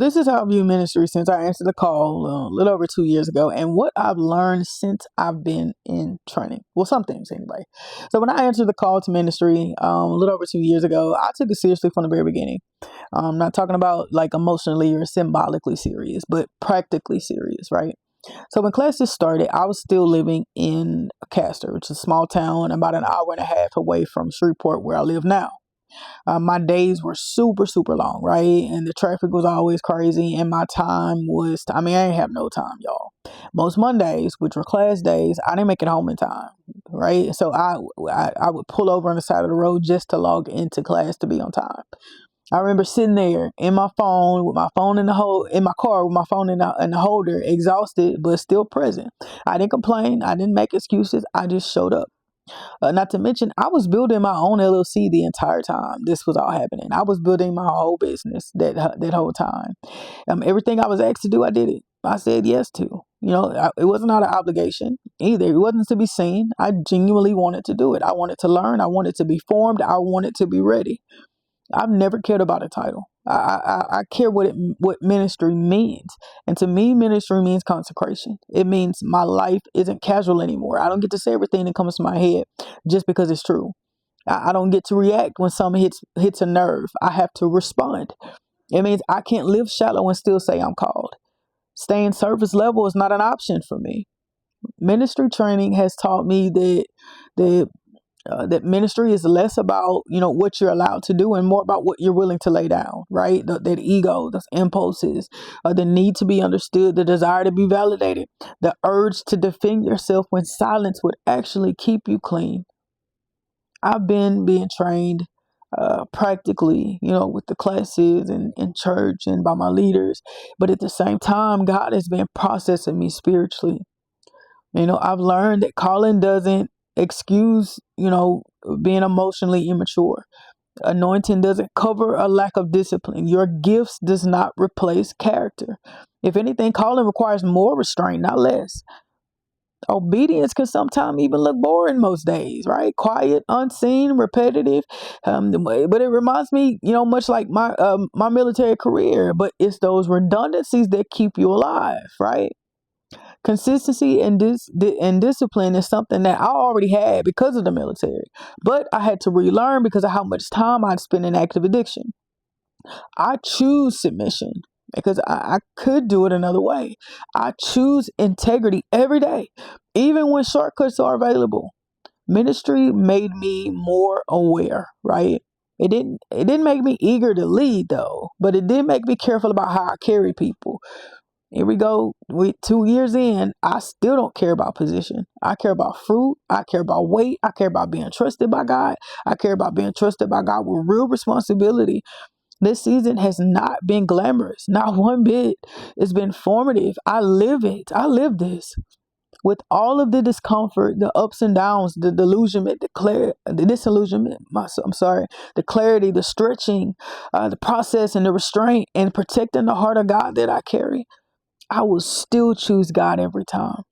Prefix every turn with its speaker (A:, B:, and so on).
A: this is how I view ministry since I answered the call a little over 2 years ago, and what I've learned since I've been in training. Well, some things anyway. So when I answered the call to ministry a little over 2 years ago, I took it seriously from the very beginning. I'm not talking about like emotionally or symbolically serious, but practically serious, right? So when classes started, I was still living in Castor, which is a small town about an hour and a half away from Shreveport, where I live now. My days were super, super long, right? And the traffic was always crazy. And my time was, I ain't have no time, y'all. Most Mondays, which were class days, I didn't make it home in time, right? So I would pull over on the side of the road just to log into class to be on time. I remember sitting there in my phone with my phone in my car with my phone in the holder, exhausted but still present. I didn't complain. I didn't make excuses. I just showed up. Not to mention, I was building my own LLC the entire time this was all happening. I was building my whole business that whole time. Everything I was asked to do, I did it. I said yes to. It wasn't not an obligation either. It wasn't to be seen. I genuinely wanted to do it. I wanted to learn. I wanted to be formed. I wanted to be ready. I've never cared about a title. I care what ministry means. And to me, ministry means consecration. It means my life isn't casual anymore. I don't get to say everything that comes to my head just because it's true. I don't get to react when something hits a nerve. I have to respond. It means I can't live shallow and still say I'm called. Staying surface level is not an option for me. Ministry training has taught me that ministry is less about, what you're allowed to do and more about what you're willing to lay down, right? That ego, those impulses, the need to be understood, the desire to be validated, the urge to defend yourself when silence would actually keep you clean. I've been being trained practically, with the classes and in church and by my leaders. But at the same time, God has been processing me spiritually. I've learned that calling doesn't excuse, being emotionally immature. Anointing doesn't cover a lack of discipline. Your gifts does not replace character. If anything, calling requires more restraint, not less. Obedience can sometimes even look boring most days, right? Quiet, unseen, repetitive. But it reminds me, much like my military career, but it's those redundancies that keep you alive, right? Consistency and discipline is something that I already had because of the military, but I had to relearn because of how much time I'd spent in active addiction. I choose submission because I could do it another way. I choose integrity every day, even when shortcuts are available. Ministry made me more aware, right? It didn't make me eager to lead though, but it did make me careful about how I carry people. Here we go. 2 years in, I still don't care about position. I care about fruit. I care about weight. I care about being trusted by God. I care about being trusted by God with real responsibility. This season has not been glamorous, not one bit. It's been formative. I live it. I live this. With all of the discomfort, the ups and downs, the delusionment, the disillusionment, the clarity, the stretching, the process and the restraint and protecting the heart of God that I carry, I will still choose God every time.